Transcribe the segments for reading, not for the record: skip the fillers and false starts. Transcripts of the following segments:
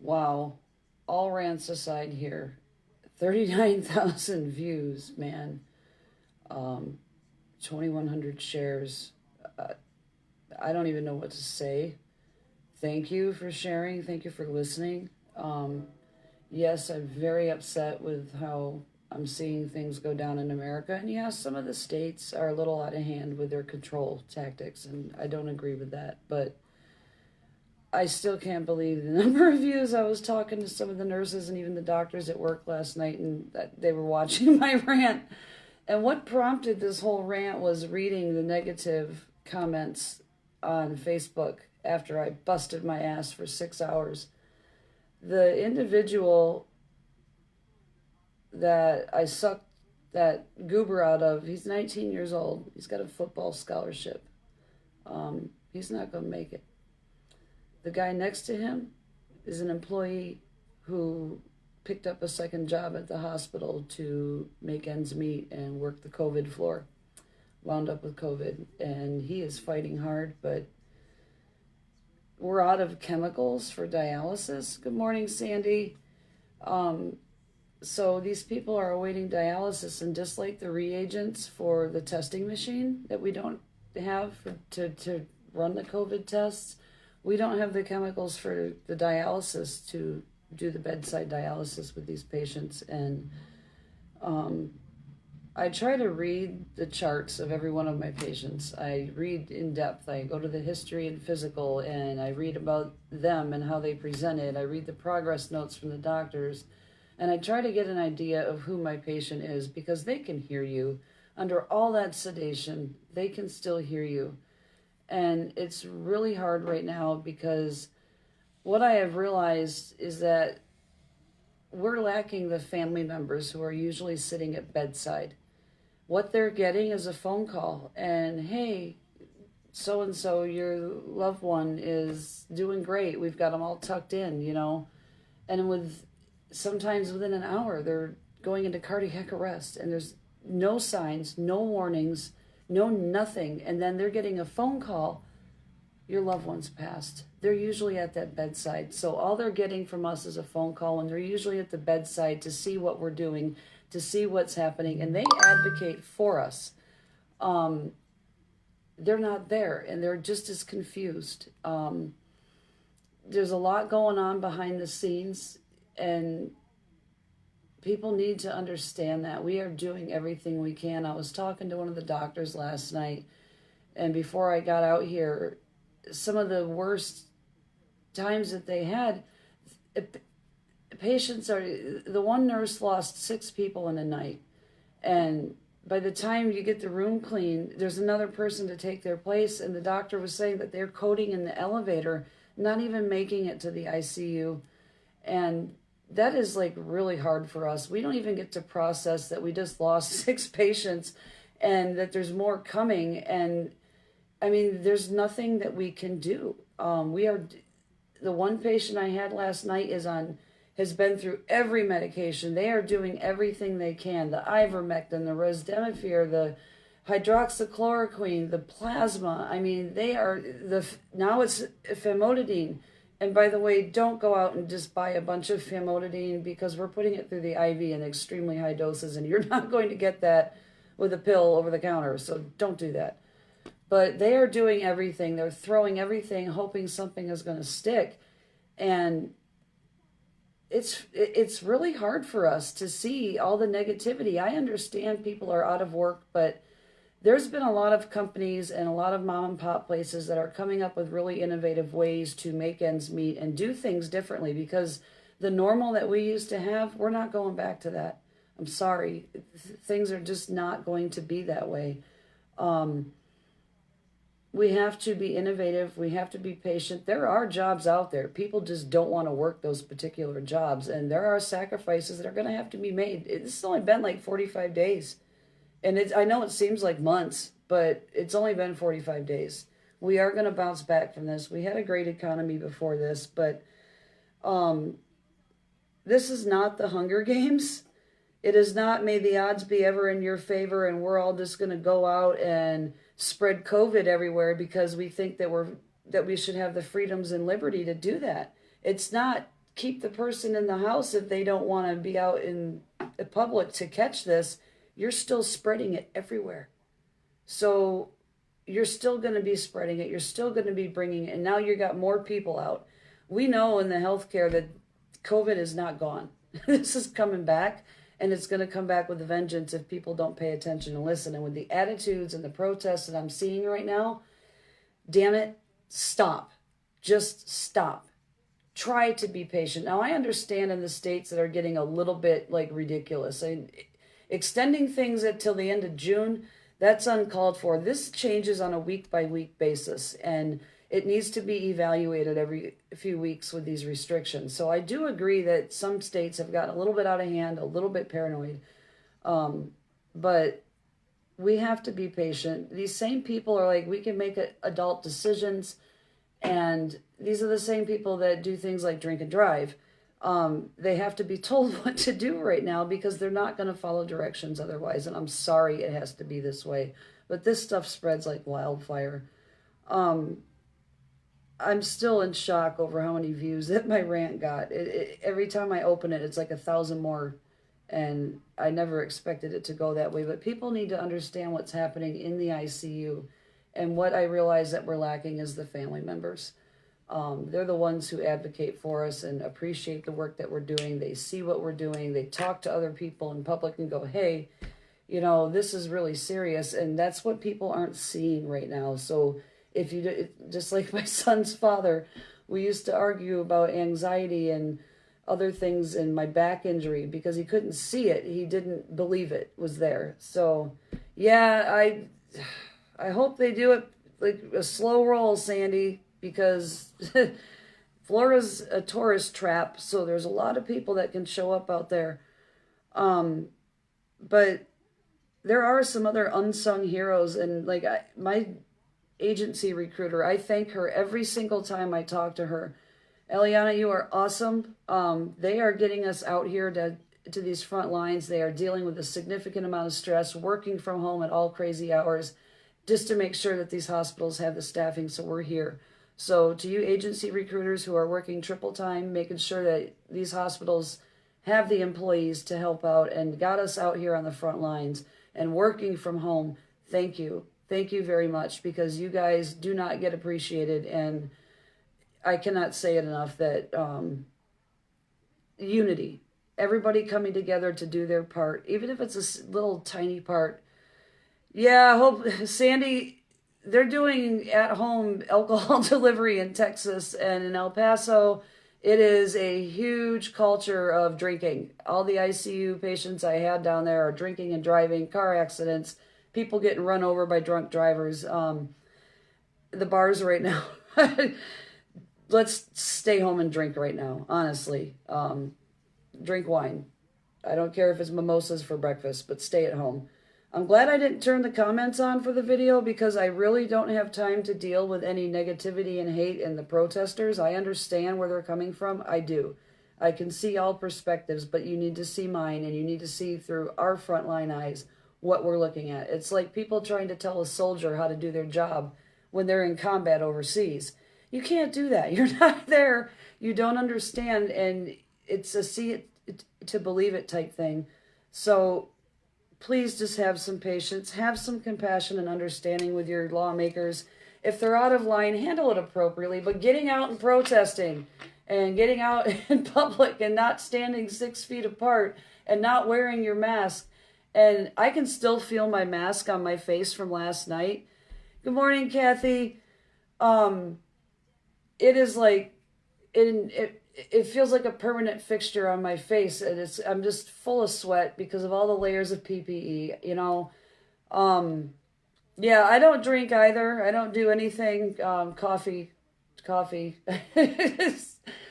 Wow. All rants aside here. 39,000 views, man. 2,100 shares. Uh, I don't even know what to say. Thank you for sharing. Thank you for listening. Um, yes, I'm very upset with how I'm seeing things go down in America. And yes, some of the states are a little out of hand with their control tactics, and I don't agree with that. But I still can't believe the number of views. I was talking to some of the nurses and even the doctors at work last night, and they were watching my rant. And what prompted this whole rant was reading the negative comments on Facebook after I busted my ass for 6 hours. The individual that I sucked that goober out of, he's 19 years old. He's got a football scholarship. He's not going to make it. The guy next to him is an employee who picked up a second job at the hospital to make ends meet and work the COVID floor. Wound up with COVID, and he is fighting hard, but we're out of chemicals for dialysis. Good morning, Sandy. So these people are awaiting dialysis, and just like the reagents for the testing machine that we don't have to run the COVID tests, we don't have the chemicals for the dialysis to do the bedside dialysis with these patients. And I try to read the charts of every one of my patients. I read in depth. I go to the history and physical, and I read about them and how they presented. I read the progress notes from the doctors, and I try to get an idea of who my patient is, because they can hear you. Under all that sedation, they can still hear you. And it's really hard right now, because what I have realized is that we're lacking the family members who are usually sitting at bedside. What they're getting is a phone call, and hey, so-and-so, your loved one is doing great. We've got them all tucked in, and sometimes within an hour, they're going into cardiac arrest, and there's no signs, no warnings, no nothing. And then they're getting a phone call, your loved one's passed. They're usually at that bedside. So all they're getting from us is a phone call, and they're usually at the bedside to see what we're doing, to see what's happening, and they advocate for us. They're not there, and they're just as confused. There's a lot going on behind the scenes, and people need to understand that. We are doing everything we can. I was talking to one of the doctors last night, and before I got out here, some of the worst times that they had, patients the one nurse lost 6 people in a night. And by the time you get the room clean, there's another person to take their place. And the doctor was saying that they're coding in the elevator, not even making it to the ICU. And that is like really hard for us. We don't even get to process that we just lost 6 patients and that there's more coming. And I mean, there's nothing that we can do. The one patient I had last night has been through every medication. They are doing everything they can. The ivermectin, the remdesivir, the hydroxychloroquine, the plasma. I mean, now it's famotidine. And by the way, don't go out and just buy a bunch of famotidine, because we're putting it through the IV in extremely high doses, and you're not going to get that with a pill over the counter. So don't do that. But they are doing everything. They're throwing everything, hoping something is going to stick. And it's really hard for us to see all the negativity. I understand people are out of work, but there's been a lot of companies and a lot of mom and pop places that are coming up with really innovative ways to make ends meet and do things differently, because the normal that we used to have, we're not going back to that. I'm sorry. Things are just not going to be that way. We have to be innovative. We have to be patient. There are jobs out there. People just don't want to work those particular jobs. And there are sacrifices that are going to have to be made. It's only been like 45 days. And I know it seems like months, but it's only been 45 days. We are going to bounce back from this. We had a great economy before this, but this is not the Hunger Games. It is not may the odds be ever in your favor and we're all just going to go out and spread COVID everywhere because we think that we should have the freedoms and liberty to do that. It's not keep the person in the house if they don't want to be out in the public to catch this, you're still spreading it everywhere. So you're still going to be spreading it. You're still going to be bringing it. And now you got more people out. We know in the healthcare that COVID is not gone. This is coming back, and it's going to come back with a vengeance if people don't pay attention and listen. And with the attitudes and the protests that I'm seeing right now, damn it, stop. Just stop. Try to be patient. Now, I understand in the states that are getting a little bit like ridiculous. Extending things until the end of June, that's uncalled for. This changes on a week-by-week basis, and it needs to be evaluated every few weeks with these restrictions. So I do agree that some states have gotten a little bit out of hand, a little bit paranoid, but we have to be patient. These same people are like, we can make adult decisions, and these are the same people that do things like drink and drive. They have to be told what to do right now because they're not going to follow directions otherwise. And I'm sorry it has to be this way, but this stuff spreads like wildfire. I'm still in shock over how many views that my rant got. Every time I open it, it's like 1,000 more. And I never expected it to go that way. But people need to understand what's happening in the ICU. And what I realize that we're lacking is the family members. They're the ones who advocate for us and appreciate the work that we're doing. They see what we're doing. They talk to other people in public and go, hey, you know, this is really serious. And that's what people aren't seeing right now. So if you, just like my son's father, we used to argue about anxiety and other things in my back injury because he couldn't see it. He didn't believe it was there. So yeah, I hope they do it like a slow roll, Sandy, because Florida's a tourist trap. So there's a lot of people that can show up out there. But there are some other unsung heroes, and like my agency recruiter, I thank her every single time I talk to her. Eliana, you are awesome. They are getting us out here to these front lines. They are dealing with a significant amount of stress, working from home at all crazy hours, just to make sure that these hospitals have the staffing, so we're here. So to you agency recruiters who are working triple time, making sure that these hospitals have the employees to help out and got us out here on the front lines and working from home, thank you. Thank you very much, because you guys do not get appreciated, and I cannot say it enough that unity, everybody coming together to do their part, even if it's a little tiny part. Yeah, I hope, Sandy, they're doing at-home alcohol delivery in Texas, and in El Paso, it is a huge culture of drinking. All the ICU patients I had down there are drinking and driving, car accidents, people getting run over by drunk drivers. The bars right now, let's stay home and drink right now, honestly. Drink wine. I don't care if it's mimosas for breakfast, but stay at home. I'm glad I didn't turn the comments on for the video because I really don't have time to deal with any negativity and hate in the protesters. I understand where they're coming from. I do. I can see all perspectives, but you need to see mine, and you need to see through our frontline eyes what we're looking at. It's like people trying to tell a soldier how to do their job when they're in combat overseas. You can't do that. You're not there. You don't understand, and it's a see it to believe it type thing. So please just have some patience, have some compassion and understanding with your lawmakers. If they're out of line, handle it appropriately, but getting out and protesting and getting out in public and not standing 6 feet apart and not wearing your mask. And I can still feel my mask on my face from last night. Good morning, Kathy. It is like, it feels like a permanent fixture on my face, and I'm just full of sweat because of all the layers of PPE, you know. Yeah, I don't drink either. I don't do anything. Coffee,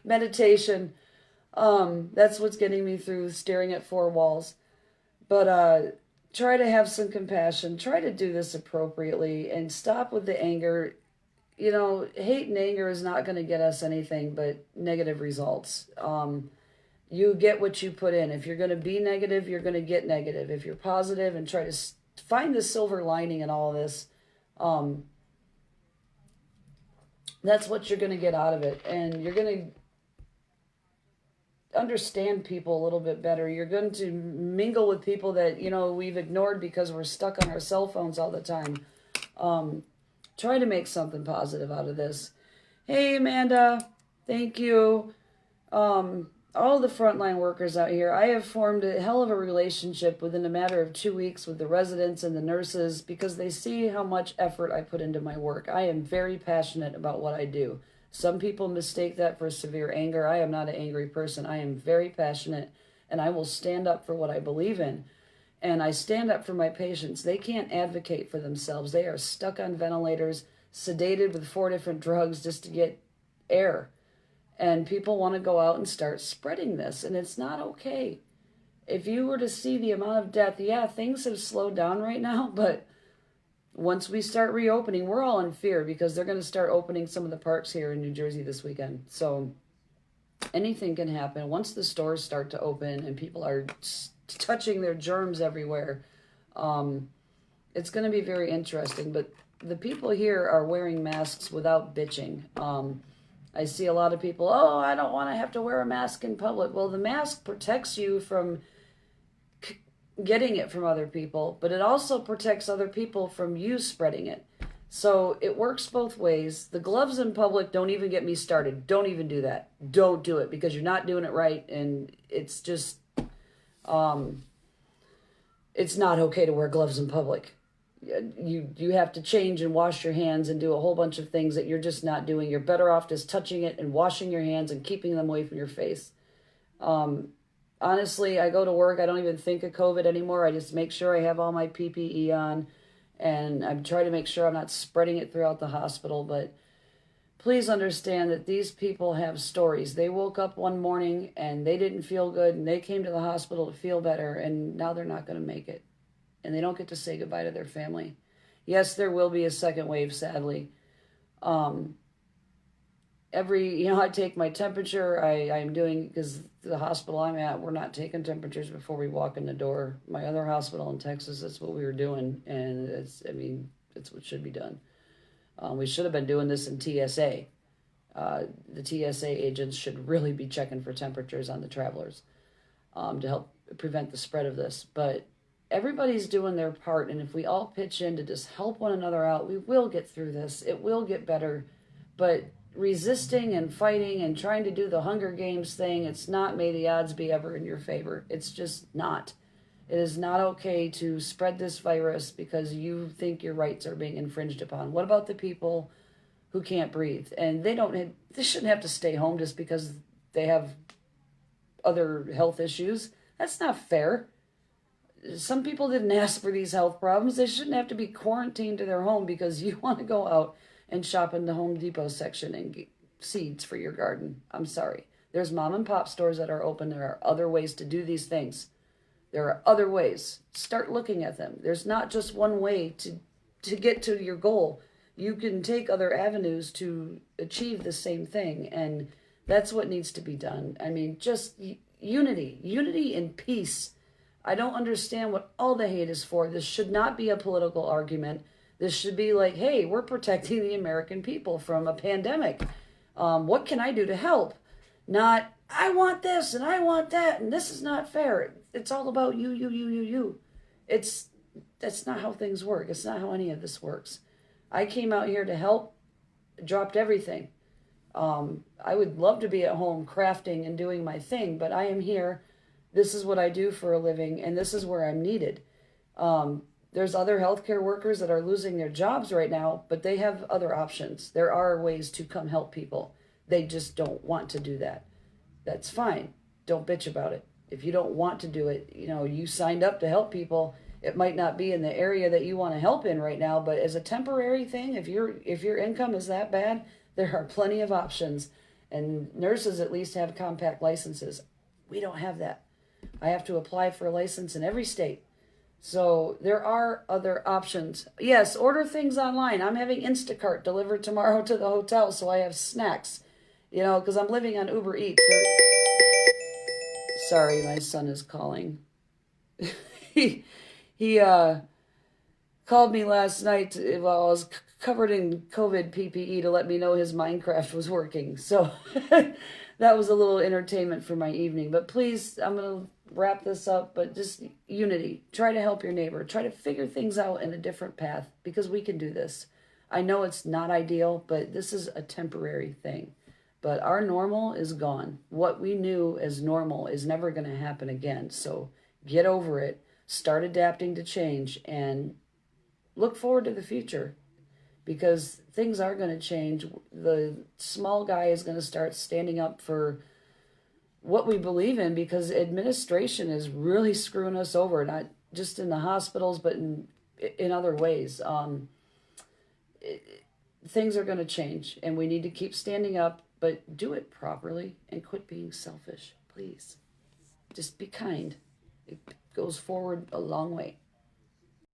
meditation. That's what's getting me through staring at four walls. But try to have some compassion. Try to do this appropriately and stop with the anger. You know, hate and anger is not going to get us anything but negative results. You get what you put in. If you're going to be negative, you're going to get negative. If you're positive and try to find the silver lining in all of this, that's what you're going to get out of it. And you're going to understand people a little bit better. You're going to mingle with people that, we've ignored because we're stuck on our cell phones all the time. Try to make something positive out of this. Hey, Amanda, thank you. All the frontline workers out here, I have formed a hell of a relationship within a matter of 2 weeks with the residents and the nurses because they see how much effort I put into my work. I am very passionate about what I do. Some people mistake that for severe anger. I am not an angry person. I am very passionate, and I will stand up for what I believe in. And I stand up for my patients. They can't advocate for themselves. They are stuck on ventilators, sedated with 4 different drugs just to get air. And people want to go out and start spreading this, and it's not okay. If you were to see the amount of death, yeah, things have slowed down right now, but once we start reopening, we're all in fear because they're going to start opening some of the parks here in New Jersey this weekend. So anything can happen. Once the stores start to open and people are touching their germs everywhere, it's going to be very interesting. But the people here are wearing masks without bitching. I see a lot of people, oh, I don't want to have to wear a mask in public. Well, the mask protects you from getting it from other people, but it also protects other people from you spreading it. So it works both ways. The gloves in public, don't even get me started. Don't even do that. Don't do it because you're not doing it right, and it's just, it's not okay to wear gloves in public. You have to change and wash your hands and do a whole bunch of things that you're just not doing. You're better off just touching it and washing your hands and keeping them away from your face. Honestly, I go to work. I don't even think of COVID anymore. I just make sure I have all my PPE on, and I try to make sure I'm not spreading it throughout the hospital. But please understand that these people have stories. They woke up one morning and they didn't feel good, and they came to the hospital to feel better, and now they're not going to make it. And they don't get to say goodbye to their family. Yes, there will be a second wave, sadly. I take my temperature. I'm doing, because the hospital I'm at, we're not taking temperatures before we walk in the door. My other hospital in Texas, that's what we were doing. And it's what should be done. We should have been doing this in TSA. The TSA agents should really be checking for temperatures on the travelers to help prevent the spread of this. But everybody's doing their part, and if we all pitch in to just help one another out, we will get through this. It will get better. But resisting and fighting and trying to do the Hunger Games thing, it's not may the odds be ever in your favor. It's just not. It is not okay to spread this virus because you think your rights are being infringed upon. What about the people who can't breathe? And they shouldn't have to stay home just because they have other health issues. That's not fair. Some people didn't ask for these health problems. They shouldn't have to be quarantined to their home because you want to go out and shop in the Home Depot section and get seeds for your garden. I'm sorry. There's mom and pop stores that are open. There are other ways to do these things. There are other ways. Start looking at them. There's not just one way to get to your goal. You can take other avenues to achieve the same thing, and that's what needs to be done. I mean, just unity and peace. I don't understand what all the hate is for. This should not be a political argument. This should be like, hey, we're protecting the American people from a pandemic. What can I do to help? Not, I want this and I want that and this is not fair. It's all about you. That's not how things work. It's not how any of this works. I came out here to help, dropped everything. I would love to be at home crafting and doing my thing, but I am here. This is what I do for a living, and this is where I'm needed. There's other healthcare workers that are losing their jobs right now, but they have other options. There are ways to come help people. They just don't want to do that. That's fine. Don't bitch about it. If you don't want to do it, you signed up to help people. It might not be in the area that you want to help in right now, but as a temporary thing, if your income is that bad, there are plenty of options. And nurses at least have compact licenses. We don't have that. I have to apply for a license in every state. So there are other options. Yes, order things online. I'm having Instacart delivered tomorrow to the hotel, so I have snacks, because I'm living on Uber Eats. Sorry, my son is calling. He called me last night while I was covered in COVID PPE to let me know his Minecraft was working. So that was a little entertainment for my evening. But please, I'm going to wrap this up, but just unity. Try to help your neighbor. Try to figure things out in a different path, because we can do this. I know it's not ideal, but this is a temporary thing. But our normal is gone. What we knew as normal is never going to happen again. So get over it. Start adapting to change and look forward to the future, because things are going to change. The small guy is going to start standing up for what we believe in, because administration is really screwing us over, not just in the hospitals, but in other ways. Things are going to change, and we need to keep standing up, but do it properly and quit being selfish, please. Just be kind. It goes forward a long way.